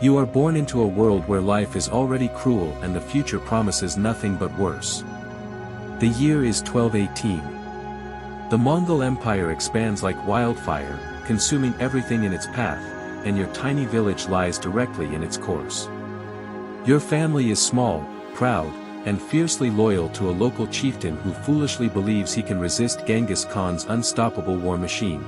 You are born into a world where life is already cruel and the future promises nothing but worse. The year is 1218. The Mongol Empire expands like wildfire, consuming everything in its path, and your tiny village lies directly in its course. Your family is small, proud, and fiercely loyal to a local chieftain who foolishly believes he can resist Genghis Khan's unstoppable war machine.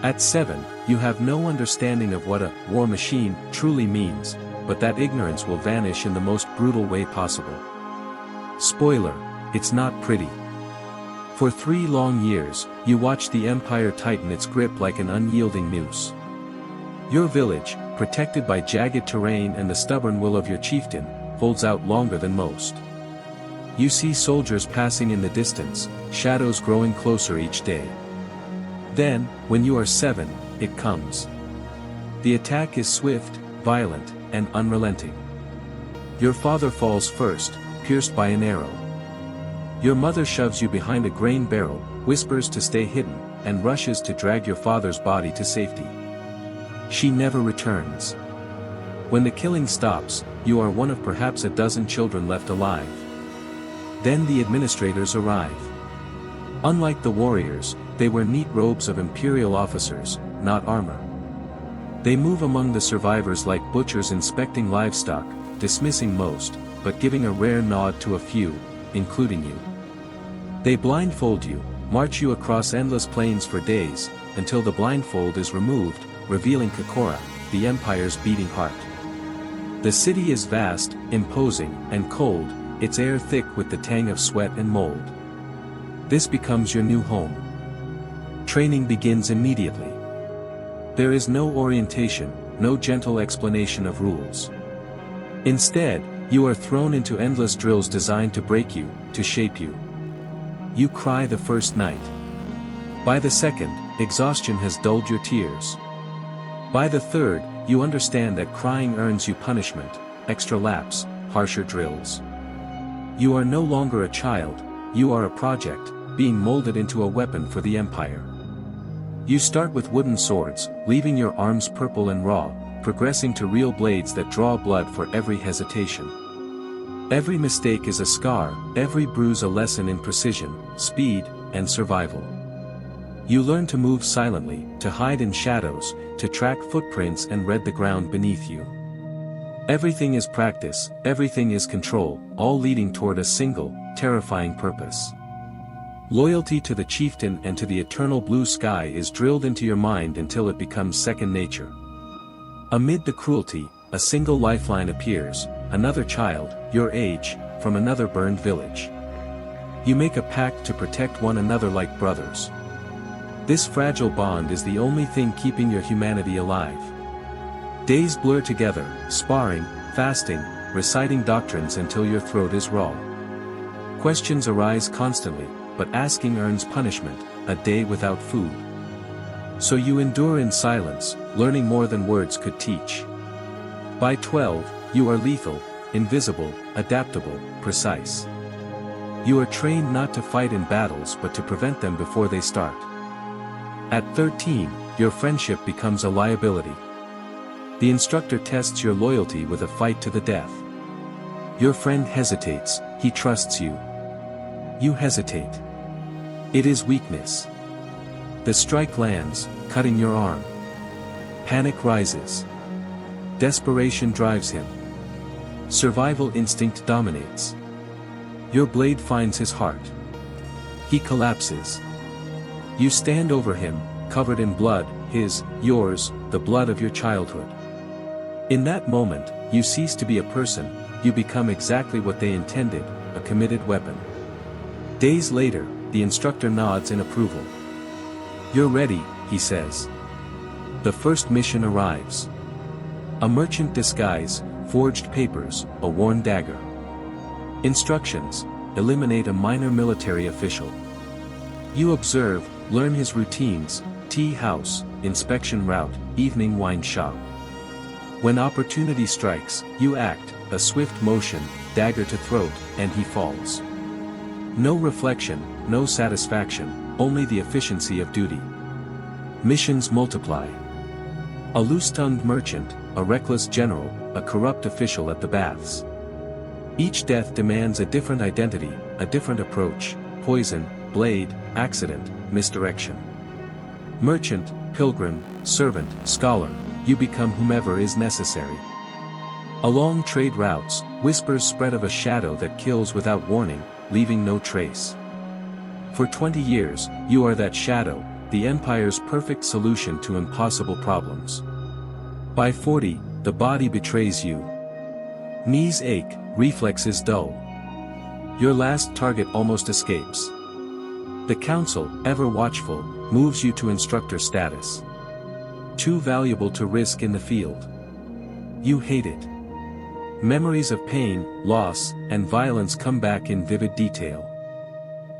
At 7, you have no understanding of what a war machine truly means, but that ignorance will vanish in the most brutal way possible. Spoiler, it's not pretty. For 3 long years, you watch the empire tighten its grip like an unyielding noose. Your village, protected by jagged terrain and the stubborn will of your chieftain, holds out longer than most. You see soldiers passing in the distance, shadows growing closer each day. Then, when you are 7, it comes. The attack is swift, violent, and unrelenting. Your father falls first, pierced by an arrow. Your mother shoves you behind a grain barrel, whispers to stay hidden, and rushes to drag your father's body to safety. She never returns. When the killing stops, you are one of perhaps a dozen children left alive. Then the administrators arrive. Unlike the warriors, they wear neat robes of imperial officers, not armor. They move among the survivors like butchers inspecting livestock, dismissing most, but giving a rare nod to a few, including you. They blindfold you, march you across endless plains for days, until the blindfold is removed, revealing Kokora, the empire's beating heart. The city is vast, imposing, and cold, its air thick with the tang of sweat and mold. This becomes your new home. Training begins immediately. There is no orientation, no gentle explanation of rules. Instead, you are thrown into endless drills designed to break you, to shape you. You cry the first night. By the second, exhaustion has dulled your tears. By the third, you understand that crying earns you punishment, extra laps, harsher drills. You are no longer a child, you are a project, being molded into a weapon for the empire. You start with wooden swords, leaving your arms purple and raw, progressing to real blades that draw blood for every hesitation. Every mistake is a scar, every bruise a lesson in precision, speed, and survival. You learn to move silently, to hide in shadows, to track footprints and read the ground beneath you. Everything is practice, everything is control, all leading toward a single, terrifying purpose. Loyalty to the chieftain and to the eternal blue sky is drilled into your mind until it becomes second nature. Amid the cruelty, a single lifeline appears, another child, your age, from another burned village. You make a pact to protect one another like brothers. This fragile bond is the only thing keeping your humanity alive. Days blur together, sparring, fasting, reciting doctrines until your throat is raw. Questions arise constantly, but asking earns punishment, a day without food. So you endure in silence, learning more than words could teach. By 12, you are lethal, invisible, adaptable, precise. You are trained not to fight in battles but to prevent them before they start. At 13, your friendship becomes a liability. The instructor tests your loyalty with a fight to the death. Your friend hesitates, he trusts you. You hesitate. It is weakness. The strike lands, cutting your arm. Panic rises. Desperation drives him. Survival instinct dominates. Your blade finds his heart. He collapses. You stand over him, covered in blood, his, yours, the blood of your childhood. In that moment, you cease to be a person, you become exactly what they intended, a committed weapon. Days later, the instructor nods in approval. You're ready, he says. The first mission arrives. A merchant disguise, forged papers, a worn dagger. Instructions: eliminate a minor military official. You observe, learn his routines: tea house, inspection route, evening wine shop. When opportunity strikes, you act, a swift motion, dagger to throat, and he falls. No reflection, no satisfaction, only the efficiency of duty. Missions multiply. A loose-tongued merchant, a reckless general, a corrupt official at the baths. Each death demands a different identity, a different approach: poison, blade, accident, misdirection. Merchant, pilgrim, servant, scholar, you become whomever is necessary. Along trade routes, whispers spread of a shadow that kills without warning, leaving no trace. For 20 years, you are that shadow, the Empire's perfect solution to impossible problems. By 40, the body betrays you. Knees ache, reflexes dull. Your last target almost escapes. The council, ever watchful, moves you to instructor status. Too valuable to risk in the field. You hate it. Memories of pain, loss, and violence come back in vivid detail.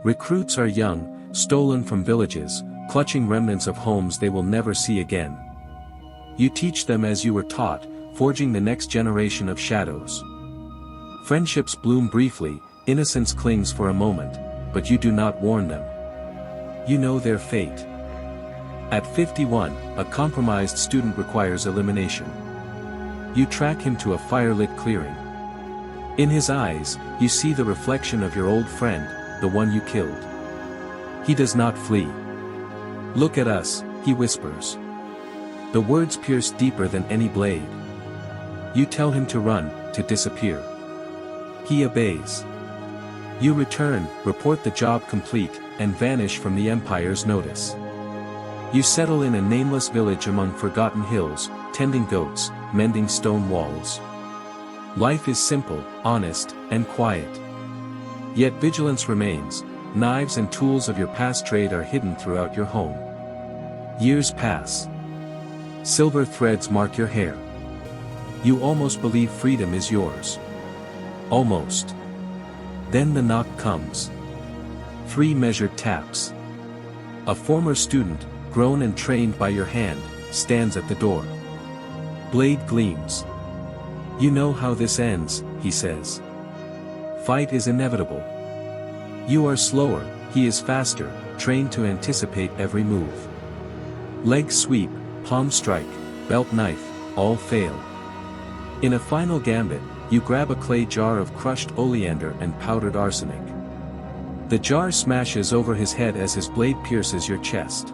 Recruits are young, stolen from villages, clutching remnants of homes they will never see again. You teach them as you were taught, forging the next generation of shadows. Friendships bloom briefly, innocence clings for a moment, but you do not warn them. You know their fate. At 51, a compromised student requires elimination. You track him to a fire-lit clearing. In his eyes, you see the reflection of your old friend, the one you killed. He does not flee. "Look at us," he whispers. The words pierce deeper than any blade. You tell him to run, to disappear. He obeys. You return, report the job complete, and vanish from the Empire's notice. You settle in a nameless village among forgotten hills, tending goats, mending stone walls. Life is simple, honest, and quiet. Yet vigilance remains. Knives and tools of your past trade are hidden throughout your home. Years pass. Silver threads mark your hair. You almost believe freedom is yours. Almost. Then the knock comes. 3 measured taps. A former student, grown and trained by your hand, stands at the door. Blade gleams. "You know how this ends," he says. "Fight is inevitable." You are slower, he is faster, trained to anticipate every move. Leg sweep, palm strike, belt knife, all fail. In a final gambit, you grab a clay jar of crushed oleander and powdered arsenic. The jar smashes over his head as his blade pierces your chest.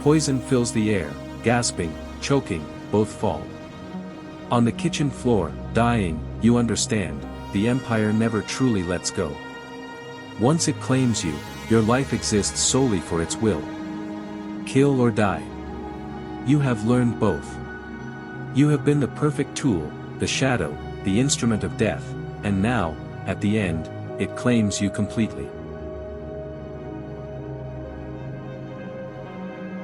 Poison fills the air, gasping, choking, both fall. On the kitchen floor, dying, you understand, the Empire never truly lets go. Once it claims you, your life exists solely for its will. Kill or die. You have learned both. You have been the perfect tool, the shadow, the instrument of death, and now, at the end, it claims you completely.